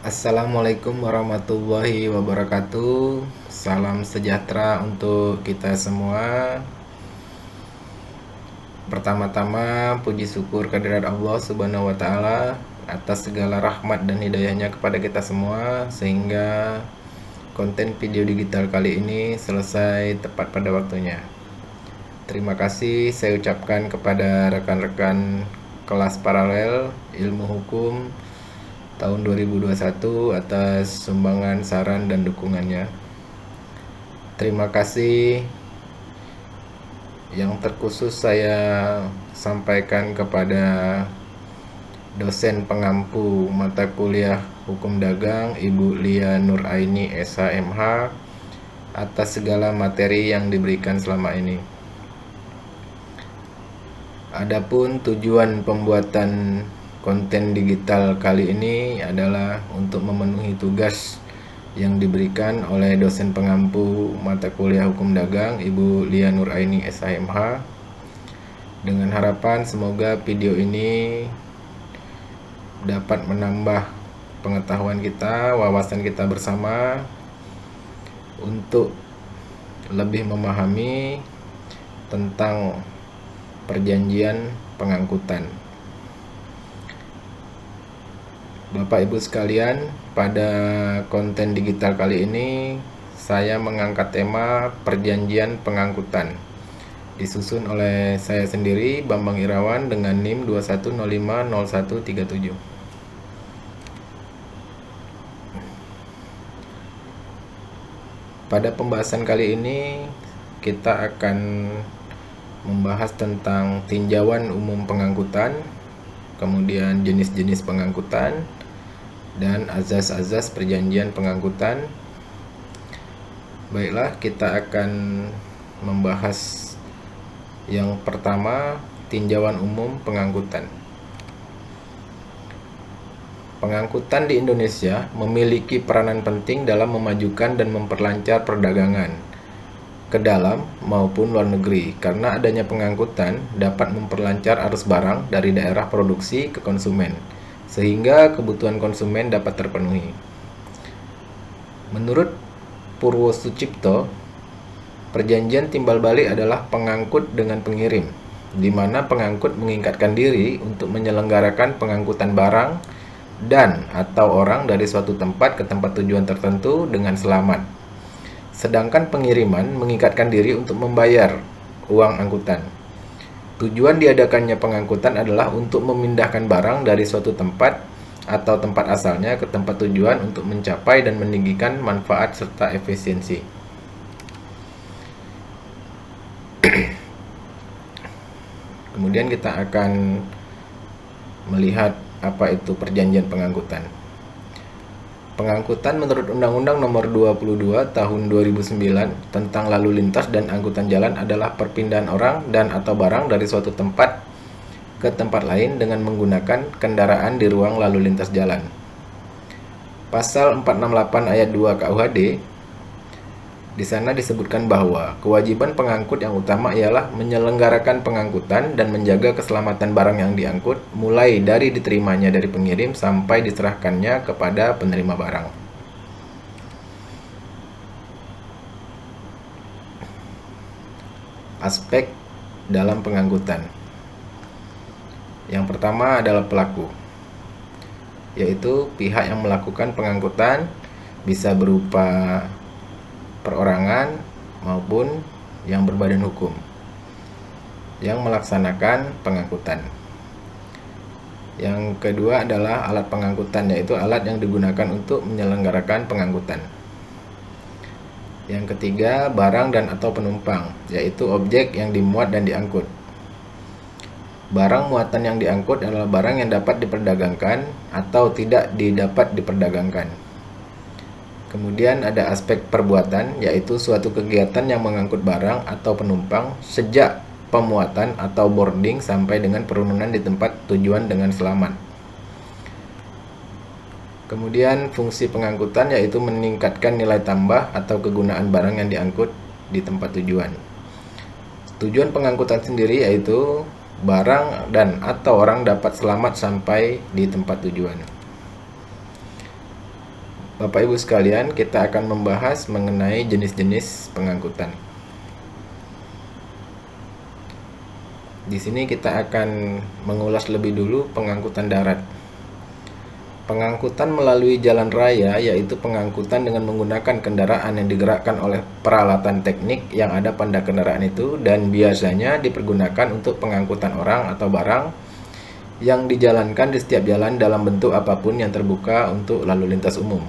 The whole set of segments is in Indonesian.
Assalamualaikum warahmatullahi wabarakatuh. Salam sejahtera untuk kita semua. Pertama-tama, puji syukur kehadirat Allah Subhanahu wa Ta'ala atas segala rahmat dan hidayahnya kepada kita semua, sehingga konten video digital kali ini selesai tepat pada waktunya. Terima kasih saya ucapkan kepada rekan-rekan kelas paralel ilmu hukum tahun 2021 atas sumbangan, saran, dan dukungannya. Terima kasih yang terkhusus saya sampaikan kepada dosen pengampu mata kuliah Hukum Dagang Ibu Lia Nuraini SHMH atas segala materi yang diberikan selama ini. Adapun tujuan pembuatan konten digital kali ini adalah untuk memenuhi tugas yang diberikan oleh dosen pengampu mata kuliah Hukum Dagang Ibu Lia Nuraini SHMH, dengan harapan semoga video ini dapat menambah pengetahuan kita, wawasan kita bersama untuk lebih memahami tentang perjanjian pengangkutan. Bapak Ibu sekalian, pada konten digital kali ini saya mengangkat tema perjanjian pengangkutan, disusun oleh saya sendiri, Bambang Irawan, dengan NIM 21050137. Pada pembahasan kali ini kita akan membahas tentang tinjauan umum pengangkutan, kemudian jenis-jenis pengangkutan, dan azas-azas perjanjian pengangkutan. Baiklah, kita akan membahas yang pertama, tinjauan umum pengangkutan. Pengangkutan di Indonesia memiliki peranan penting dalam memajukan dan memperlancar perdagangan ke dalam maupun luar negeri, karena adanya pengangkutan dapat memperlancar arus barang dari daerah produksi ke konsumen, sehingga kebutuhan konsumen dapat terpenuhi. Menurut Purwo Sucipto, perjanjian timbal balik adalah pengangkut dengan pengirim, di mana pengangkut mengikatkan diri untuk menyelenggarakan pengangkutan barang dan atau orang dari suatu tempat ke tempat tujuan tertentu dengan selamat. Sedangkan pengiriman mengikatkan diri untuk membayar uang angkutan. Tujuan diadakannya pengangkutan adalah untuk memindahkan barang dari suatu tempat atau tempat asalnya ke tempat tujuan untuk mencapai dan meninggikan manfaat serta efisiensi. Kemudian kita akan melihat apa itu perjanjian pengangkutan. Pengangkutan menurut Undang-Undang Nomor 22 Tahun 2009 tentang lalu lintas dan angkutan jalan adalah perpindahan orang dan atau barang dari suatu tempat ke tempat lain dengan menggunakan kendaraan di ruang lalu lintas jalan. Pasal 468 ayat 2 KUHD, di sana disebutkan bahwa kewajiban pengangkut yang utama ialah menyelenggarakan pengangkutan dan menjaga keselamatan barang yang diangkut, mulai dari diterimanya dari pengirim sampai diserahkannya kepada penerima barang. Aspek dalam pengangkutan. Yang pertama adalah pelaku, yaitu pihak yang melakukan pengangkutan, bisa berupa perorangan maupun yang berbadan hukum yang melaksanakan pengangkutan. Yang kedua adalah alat pengangkutan, yaitu alat yang digunakan untuk menyelenggarakan pengangkutan. Yang ketiga, barang dan atau penumpang, yaitu objek yang dimuat dan diangkut. Barang muatan yang diangkut adalah barang yang dapat diperdagangkan atau tidak didapat diperdagangkan. Kemudian ada aspek perbuatan, yaitu suatu kegiatan yang mengangkut barang atau penumpang sejak pemuatan atau boarding sampai dengan penurunan di tempat tujuan dengan selamat. Kemudian fungsi pengangkutan, yaitu meningkatkan nilai tambah atau kegunaan barang yang diangkut di tempat tujuan. Tujuan pengangkutan sendiri yaitu barang dan atau orang dapat selamat sampai di tempat tujuan. Bapak Ibu sekalian, kita akan membahas mengenai jenis-jenis pengangkutan. Di sini kita akan mengulas lebih dulu pengangkutan darat. Pengangkutan melalui jalan raya yaitu pengangkutan dengan menggunakan kendaraan yang digerakkan oleh peralatan teknik yang ada pada kendaraan itu dan biasanya dipergunakan untuk pengangkutan orang atau barang yang dijalankan di setiap jalan dalam bentuk apapun yang terbuka untuk lalu lintas umum.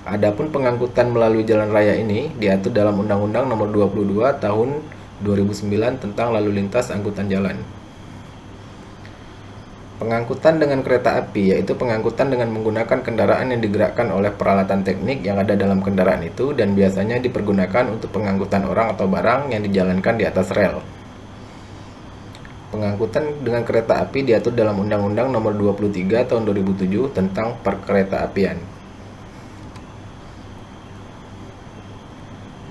Adapun pengangkutan melalui jalan raya ini diatur dalam Undang-Undang Nomor 22 Tahun 2009 tentang lalu lintas angkutan jalan. Pengangkutan dengan kereta api yaitu pengangkutan dengan menggunakan kendaraan yang digerakkan oleh peralatan teknik yang ada dalam kendaraan itu dan biasanya dipergunakan untuk pengangkutan orang atau barang yang dijalankan di atas rel. Pengangkutan dengan kereta api diatur dalam Undang-Undang Nomor 23 Tahun 2007 tentang Perkeretaapian.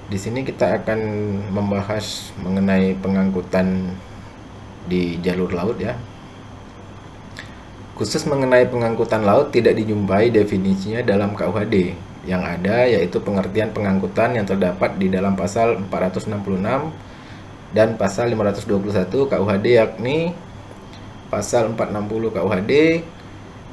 Di sini kita akan membahas mengenai pengangkutan di jalur laut ya. Khusus mengenai pengangkutan laut tidak dijumpai definisinya dalam KUHD. Yang ada yaitu pengertian pengangkutan yang terdapat di dalam pasal 466 dan pasal 521 KUHD, yakni pasal 460 KUHD,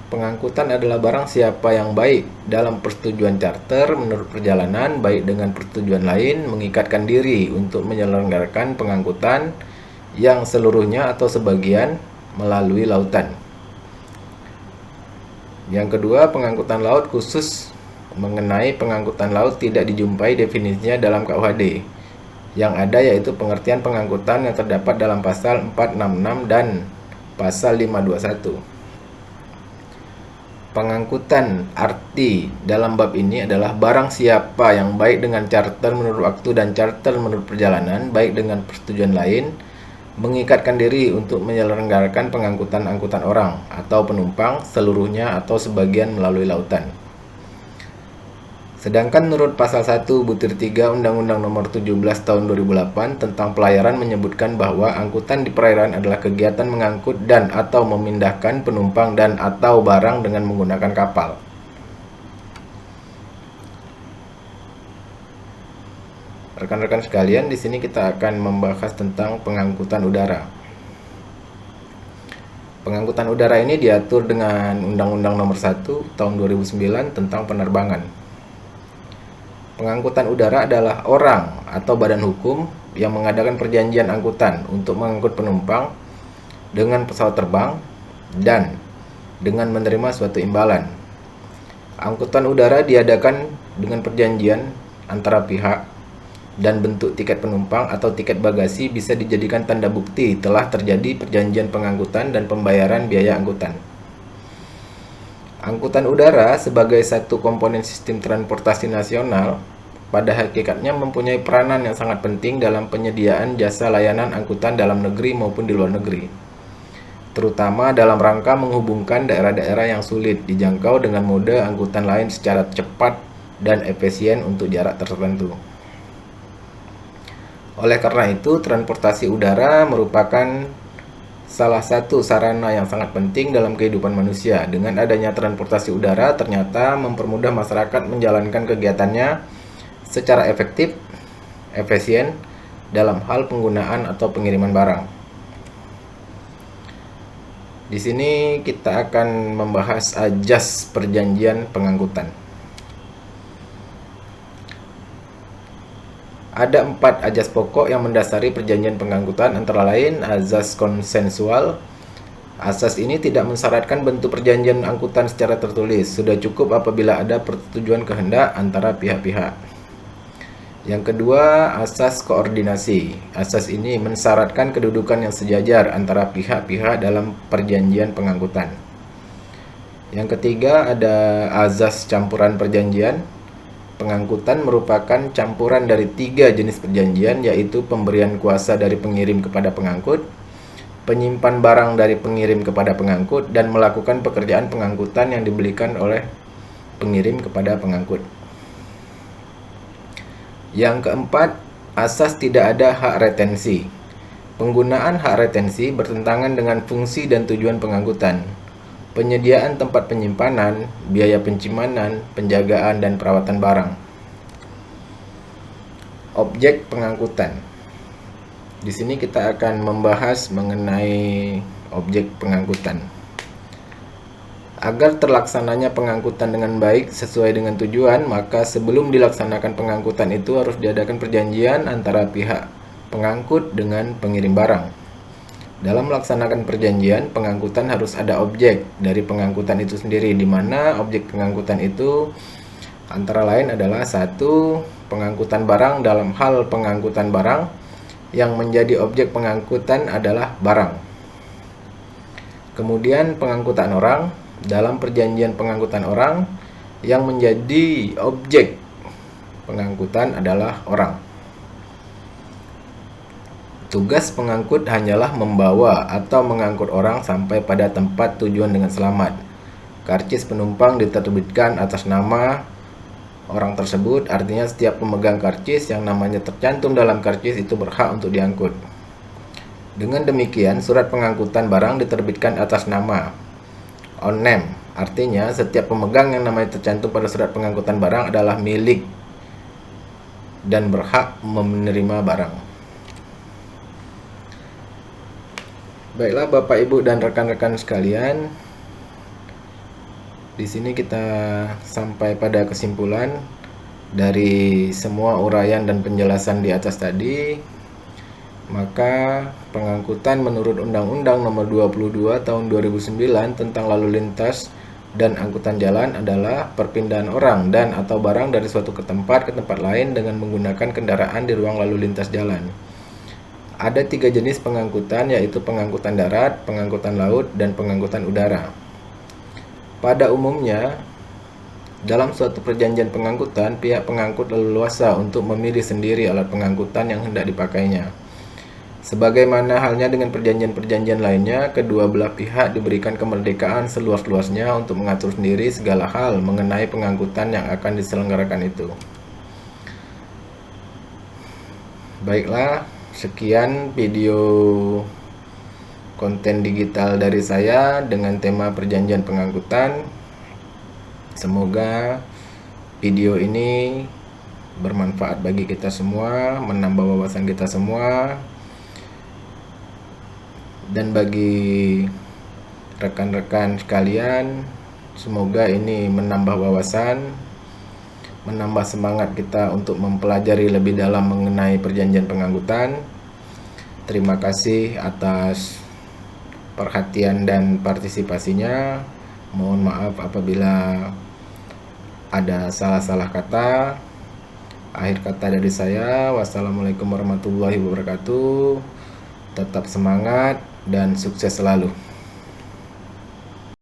pengangkutan adalah barang siapa yang baik dalam persetujuan charter menurut perjalanan baik dengan persetujuan lain mengikatkan diri untuk menyelenggarakan pengangkutan yang seluruhnya atau sebagian melalui lautan. Yang kedua, pengangkutan laut khusus mengenai pengangkutan laut tidak dijumpai definisinya dalam KUHD. Yang ada yaitu pengertian pengangkutan yang terdapat dalam pasal 466 dan pasal 521. Pengangkutan arti dalam bab ini adalah barang siapa yang baik dengan charter menurut waktu dan charter menurut perjalanan baik dengan persetujuan lain mengikatkan diri untuk menyelenggarakan pengangkutan angkutan orang atau penumpang seluruhnya atau sebagian melalui lautan. Sedangkan menurut pasal 1 butir 3 Undang-Undang Nomor 17 Tahun 2008 tentang pelayaran menyebutkan bahwa angkutan di perairan adalah kegiatan mengangkut dan atau memindahkan penumpang dan atau barang dengan menggunakan kapal. Rekan-rekan sekalian, di sini kita akan membahas tentang pengangkutan udara. Pengangkutan udara ini diatur dengan Undang-Undang Nomor 1 Tahun 2009 tentang penerbangan. Pengangkutan udara adalah orang atau badan hukum yang mengadakan perjanjian angkutan untuk mengangkut penumpang dengan pesawat terbang dan dengan menerima suatu imbalan. Angkutan udara diadakan dengan perjanjian antara pihak dan bentuk tiket penumpang atau tiket bagasi bisa dijadikan tanda bukti telah terjadi perjanjian pengangkutan dan pembayaran biaya angkutan. Angkutan udara sebagai satu komponen sistem transportasi nasional pada hakikatnya mempunyai peranan yang sangat penting dalam penyediaan jasa layanan angkutan dalam negeri maupun di luar negeri, terutama dalam rangka menghubungkan daerah-daerah yang sulit dijangkau dengan mode angkutan lain secara cepat dan efisien untuk jarak tertentu. Oleh karena itu, transportasi udara merupakan salah satu sarana yang sangat penting dalam kehidupan manusia. Dengan adanya transportasi udara, ternyata mempermudah masyarakat menjalankan kegiatannya secara efektif, efisien dalam hal penggunaan atau pengiriman barang. Di sini kita akan membahas ajas perjanjian pengangkutan. Ada 4 ajas pokok yang mendasari perjanjian pengangkutan, antara lain azas konsensual. Asas ini tidak mensyaratkan bentuk perjanjian angkutan secara tertulis, sudah cukup apabila ada persetujuan kehendak antara pihak-pihak. Yang kedua, asas koordinasi. Asas ini mensyaratkan kedudukan yang sejajar antara pihak-pihak dalam perjanjian pengangkutan. Yang ketiga, ada azas campuran perjanjian. Pengangkutan merupakan campuran dari 3 jenis perjanjian, yaitu pemberian kuasa dari pengirim kepada pengangkut, penyimpan barang dari pengirim kepada pengangkut, dan melakukan pekerjaan pengangkutan yang diberikan oleh pengirim kepada pengangkut. Yang keempat, asas tidak ada hak retensi. Penggunaan hak retensi bertentangan dengan fungsi dan tujuan pengangkutan. penyediaan tempat penyimpanan, biaya penyimpanan, penjagaan, dan perawatan barang. Objek pengangkutan. Di sini kita akan membahas mengenai objek pengangkutan. Agar terlaksananya pengangkutan dengan baik sesuai dengan tujuan, maka sebelum dilaksanakan pengangkutan itu harus diadakan perjanjian antara pihak pengangkut dengan pengirim barang. Dalam melaksanakan perjanjian, pengangkutan harus ada objek dari pengangkutan itu sendiri, di mana objek pengangkutan itu antara lain adalah: 1. Pengangkutan barang. Dalam hal pengangkutan barang, yang menjadi objek pengangkutan adalah barang. Kemudian pengangkutan orang. Dalam perjanjian pengangkutan orang, yang menjadi objek pengangkutan adalah orang. Tugas pengangkut hanyalah membawa atau mengangkut orang sampai pada tempat tujuan dengan selamat. Karcis penumpang diterbitkan atas nama orang tersebut, artinya setiap pemegang karcis yang namanya tercantum dalam karcis itu berhak untuk diangkut. Dengan demikian, surat pengangkutan barang diterbitkan atas nama on name, artinya setiap pemegang yang namanya tercantum pada surat pengangkutan barang adalah milik dan berhak menerima barang. Baiklah Bapak Ibu dan rekan-rekan sekalian, di sini kita sampai pada kesimpulan dari semua uraian dan penjelasan di atas tadi. Maka pengangkutan menurut Undang-Undang Nomor 22 Tahun 2009 tentang lalu lintas dan angkutan jalan adalah perpindahan orang dan atau barang dari suatu tempat ke tempat lain dengan menggunakan kendaraan di ruang lalu lintas jalan. Ada 3 jenis pengangkutan, yaitu pengangkutan darat, pengangkutan laut, dan pengangkutan udara. Pada umumnya, dalam suatu perjanjian pengangkutan, pihak pengangkut leluasa untuk memilih sendiri alat pengangkutan yang hendak dipakainya. Sebagaimana halnya dengan perjanjian-perjanjian lainnya, kedua belah pihak diberikan kemerdekaan seluas-luasnya untuk mengatur sendiri segala hal mengenai pengangkutan yang akan diselenggarakan itu. Baiklah, sekian video konten digital dari saya dengan tema perjanjian pengangkutan. Semoga video ini bermanfaat bagi kita semua, menambah wawasan kita semua. Dan bagi rekan-rekan sekalian, semoga ini menambah wawasan, menambah semangat kita untuk mempelajari lebih dalam mengenai perjanjian pengangkutan. Terima kasih atas perhatian dan partisipasinya. Mohon maaf apabila ada salah-salah kata. Akhir kata dari saya, wassalamualaikum warahmatullahi wabarakatuh. Tetap semangat dan sukses selalu.